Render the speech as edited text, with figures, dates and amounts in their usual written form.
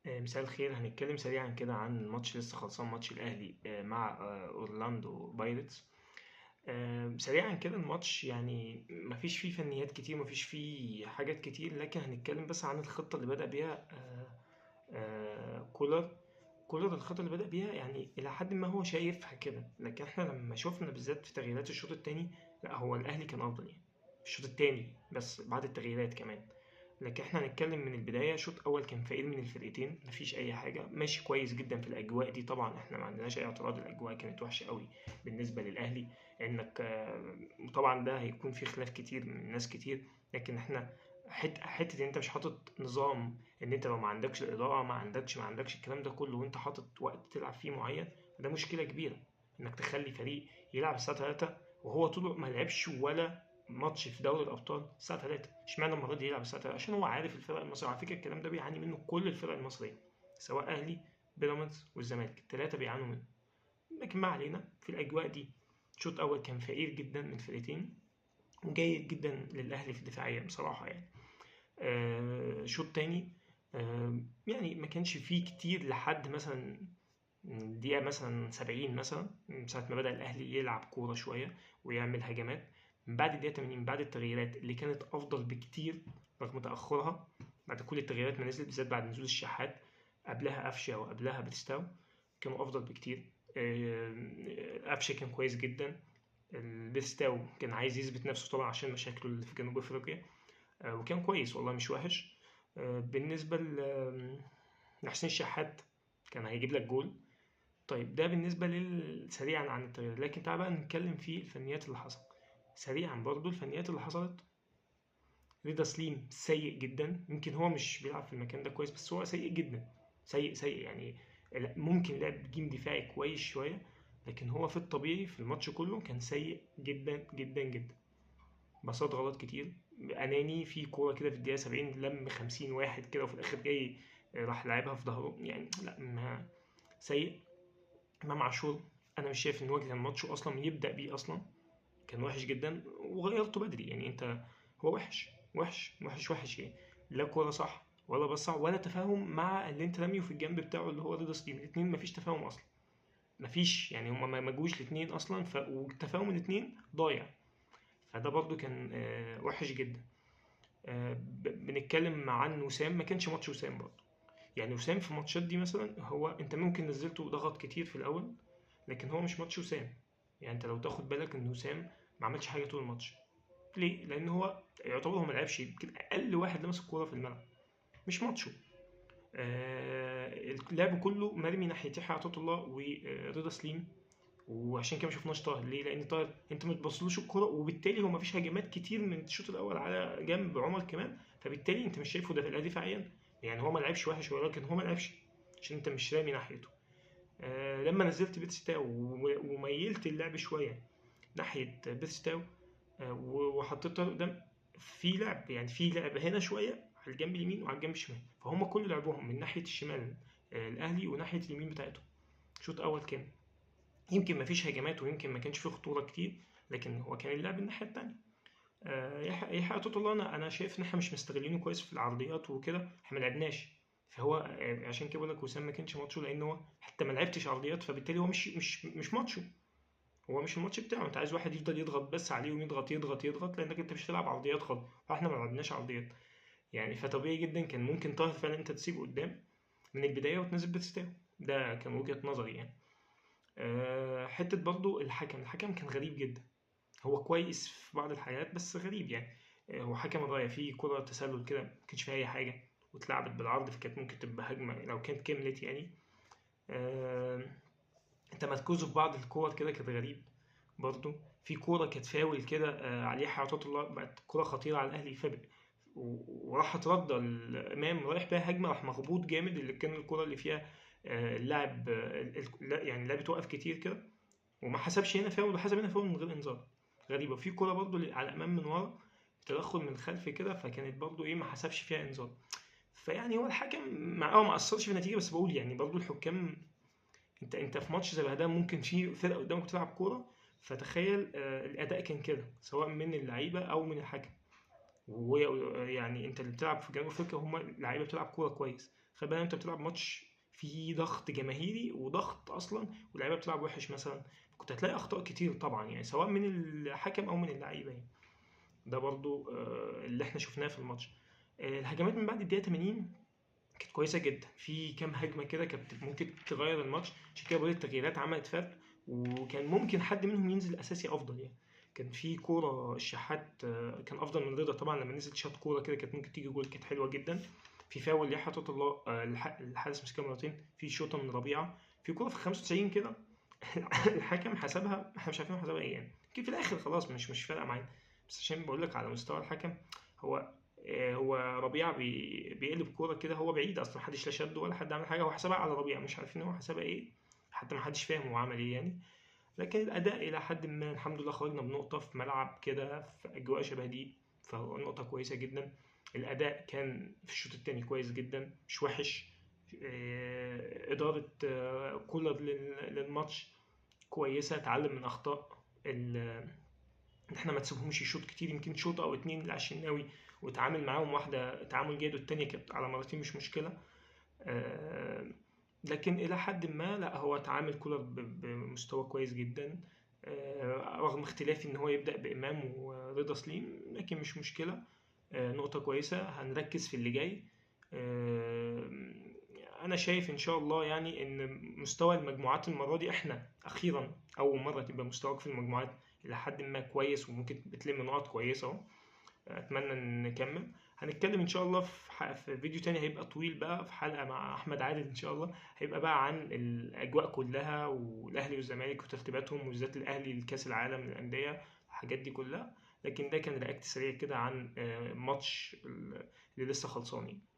مساء الخير. هنتكلم سريعا كده عن ماتش لسه خلصان، ماتش الأهلي مع أورلاندو بايرتس. سريعا كده الماتش يعني مفيش فيه فنيات كتير، مفيش فيه حاجات كتير، لكن هنتكلم بس عن الخطة اللي بدأ بيها كولر. الخطة اللي بدأ بيها يعني إلى حد ما هو شايفها كده، لكن احنا لما شفنا بالذات في تغييرات الشوط التاني، لا هو الأهلي كان أفضل يعني في الشوط التاني بس بعد التغييرات كمان. لكن احنا هنتكلم من البداية. شوط أول كان فقير من الفرقتين، مفيش أي حاجة، ماشي كويس جدا في الأجواء دي. طبعا احنا ما عندناش أي اعتراض، الأجواء كانت وحشة قوي بالنسبة للأهلي. إنك طبعا ده هيكون في خلاف كتير من ناس كتير، لكن احنا حتة إن أنت مش حاطط نظام، إن أنت لو ما عندكش الإضاءة، ما عندكش الكلام ده كله، وأنت حاطط وقت تلعب فيه معين، ده مشكلة كبيرة. إنك تخلي فريق يلعب الساعة 3 وهو طول ما لعبش ولا ماتش في دوري الابطال الساعه 3. اشمعنى المره دي يلعب الساعه 3؟ عشان هو عارف الفرق المصريه. على فكره الكلام ده بيعاني منه كل الفرق المصريه، سواء اهلي، بيراميدز، والزمالك، الثلاثه بيعانوا منه. لكن ما علينا، في الاجواء دي الشوط الاول كان فقير جدا من الفرقتين، وجيد جدا للاهلي في الدفاعيه بصراحه يعني. شوط تاني يعني ما كانش فيه كتير لحد مثلا الدقيقة مثلا 70، مثلا من ساعة ما بدأ الأهلي يلعب كورة شوية ويعمل هجمات. من بعد الدقيقة 80، بعد التغييرات اللي كانت أفضل بكتير رغم تأخرها، بعد كل التغييرات ما نزلت، بالذات بعد نزول الشحات، قبلها قفشة وقبلها باتستاو، كانوا أفضل بكتير. قفشة كان كويس جدا، باتستاو كان عايز يثبت نفسه طبعا عشان مشاكله اللي في جنوب أفريقيا، وكان كويس والله مش وحش. بالنسبة لحسين الشحات كان هيجيب لك جول. طيب ده بالنسبة سريعا عن التغيير، لكن تعال بقى نتكلم في الفنيات اللي حصلت سريعا. برضو الفنيات اللي حصلت: رضا سليم سيء جدا، يمكن هو مش بيلعب في المكان ده كويس، بس هو سيء جدا، سيء سيء يعني. ممكن لعب جيم دفاعي كويس شوية، لكن هو في الطبيعي في الماتش كله كان سيء جدا جدا جدا. بساط غلط كتير، أناني في كورة كده في الدقيقة 70 لم 50 واحد كده، وفي الآخر جاي راح لعبها في ظهره يعني. لا سيء. امام عاشور انا مش شايف ان هو كان ماتشه اصلا يبدا بيه اصلا، كان وحش جدا وغيرته بدري يعني. انت هو وحش وحش وحش وحش يعني. لا كوره صح ولا بصع ولا تفاهم مع اللي انت راميه في الجنب بتاعه اللي هو رضا سليم. الاثنين مفيش تفاهم اصلا، مفيش يعني. هما ما جوش الاثنين اصلا، والتفاهم الاثنين ضايع. فده برضو كان وحش جدا. بنتكلم عن وسام، ما كانش ماتش وسام برضو يعني. وسام في الماتشات دي مثلا، هو انت ممكن نزلته ضغط كتير في الاول، لكن هو مش ماتش وسام. يعني انت لو تاخد بالك ان وسام ما عملش حاجه طول الماتش. ليه؟ لان هو يعتبر هو ما لعبش، يمكن اقل واحد لمس الكوره في الملعب، مش ماتشه. اللعب كله مرمي ناحيه يحيى عطيه الله ورضا سليم. وعشان كده ما شفناش طاهر. ليه؟ لان طاهر انت ما تبصلوش الكوره، وبالتالي هو ما فيش هجمات كتير من الشوط الاول على جنب عمر كمان، فبالتالي انت مش شايفه ده لا دفاعيا. يعني هو ما لعبش وحش، ولكن هو ما لعبش عشان انت مش رامي ناحيته. لما نزلت بيتستاو وميلت اللعب شويه ناحيه بيتستاو، وحطيتها قدام، في لعب يعني، في لعب هنا شويه على الجنب اليمين وعلى الجنب الشمال، فهم كل لعبهم من ناحيه الشمال الاهلي، وناحيه اليمين بتاعتهم. شوط اول كان يمكن ما فيش هجمات، ويمكن ما كانش فيه خطوره كتير، لكن هو كان اللعب الناحيه التانيه. يحيى عطية الله، انا شايف ان احنا مش مستغلينه كويس في العرضيات وكده، احنا ما لعبناش. فهو عشان كده بقول لك وسام ما كانش ماتشه، لان هو حتى ما لعبتش عرضيات، فبالتالي هو مش ماتشه. هو مش الماتش بتاعه. انت عايز واحد يفضل يضغط بس عليه، ويضغط يضغط يضغط، لانك انت مش هتلعب عرضيات خالص، فاحنا ما لعبناش عرضيات يعني. فطبيعي جدا كان ممكن طاهر فعلا انت تسيبه قدام من البدايه وتنزل بيتستاو. ده كان وجهه نظري يعني. حته برضو الحكم كان غريب جدا. هو كويس في بعض الحاجات بس غريب يعني. هو حكم الرايه في كره تسلل كده ما كانش فيها اي حاجه، واتلعبت بالعرض، فكانت ممكن تبقى هجمه لو كانت كملت يعني. آه، تمركزه في بعض الكور كده كانت غريب. برضه في كوره كانت فاول كده على يحيى عطية الله، بقت كوره خطيره على الاهلي، وراحت رده الامام رايح بيها هجمه، راح مخبوط جامد، اللي كان الكوره اللي فيها اللاعب يعني اللاعب اتوقف كتير كده، وما حسبش هنا فاول وحسب هنا فاول من غير انذار. غريبه. في كوره برضه على الامام من ورا، تدخل من الخلف كده، فكانت برضه ايه، ما حسبش فيها انذار. فيعني هو الحكم ما اثرش في النتيجه، بس بقول يعني برضه الحكام. انت في ماتش زي ده ممكن في فرقه قدامك بتلعب كوره، فتخيل الاداء كان كده سواء من اللعيبه او من الحكم. ويعني انت اللي بتلعب في جنوب افريقيا هم لعيبه بتلعب كوره كويس، خلي بالك انت بتلعب ماتش فيه ضغط جماهيري وضغط اصلا، واللعيبه بتلعب وحش مثلا، كنت هتلاقي اخطاء كتير طبعا يعني، سواء من الحكم او من اللعيبه يعني. ده برضو اللي احنا شفناه في الماتش. الهجمات من بعد الدقيقه 80 كانت كويسه جدا، في كام هجمه كده كانت ممكن تغير الماتش، عشان كده بقول التغييرات عملت فرق، وكان ممكن حد منهم ينزل اساسي افضل يعني. كان في كوره الشحات كان افضل من رضا طبعا، لما نزل شاط كوره كده كانت ممكن تيجي جول، كانت حلوه جدا. في فاول يحيى حطت الله الحارس مسكها مرتين، في شوطه من ربيعه، في كوره في 95 كده الحكم حسبها، احنا مش عارفين هو حسبها ايه يعني، يمكن في الاخر خلاص مش فارقه معانا، بس عشان بقول لك على مستوى الحكم. هو هو ربيعه بيقلب كوره كده، هو بعيد اصلا، محدش لا شده ولا حد عمل حاجه، هو حسبها على ربيعه، مش عارفين هو حسبها ايه، حتى محدش فاهم هو عمل ايه يعني. لكن الاداء الى حد ما الحمد لله، خرجنا بنقطه في ملعب كده في اجواء شبه دي، فهو نقطه كويسه جدا. الاداء كان في الشوط الثاني كويس جدا، مش وحش. اداره كولر للماتش كويسه، اتعلم من اخطاء ان احنا ما تسيبهمش يشوط كتير، يمكن شوط او اتنين للعشناوي وتعامل معاهم، واحده تعامل جيد والتانيه كانت على مرتين مش مشكله. آه، لكن الى حد ما لا، هو تعامل كولر بمستوى كويس جدا. رغم اختلافي ان هو يبدا بامام ورضا سليم، لكن مش مشكله. نقطه كويسه، هنركز في اللي جاي. آه، انا شايف ان شاء الله يعني ان مستوى المجموعات المره دي احنا اخيرا اول مره تبقى مستواك في المجموعات الى حد ما كويس، وممكن بتلم نقط كويسه اهو. اتمنى ان نكمل. هنتكلم ان شاء الله في فيديو تاني هيبقى طويل بقى، في حلقه مع احمد عادل ان شاء الله، هيبقى بقى عن الاجواء كلها والاهلي والزمالك وترتيباتهم، وبالذات الاهلي لكاس العالم للانديه، الحاجات دي كلها. لكن ده كان رياكت سريع كده عن ماتش اللي لسه خلصانين.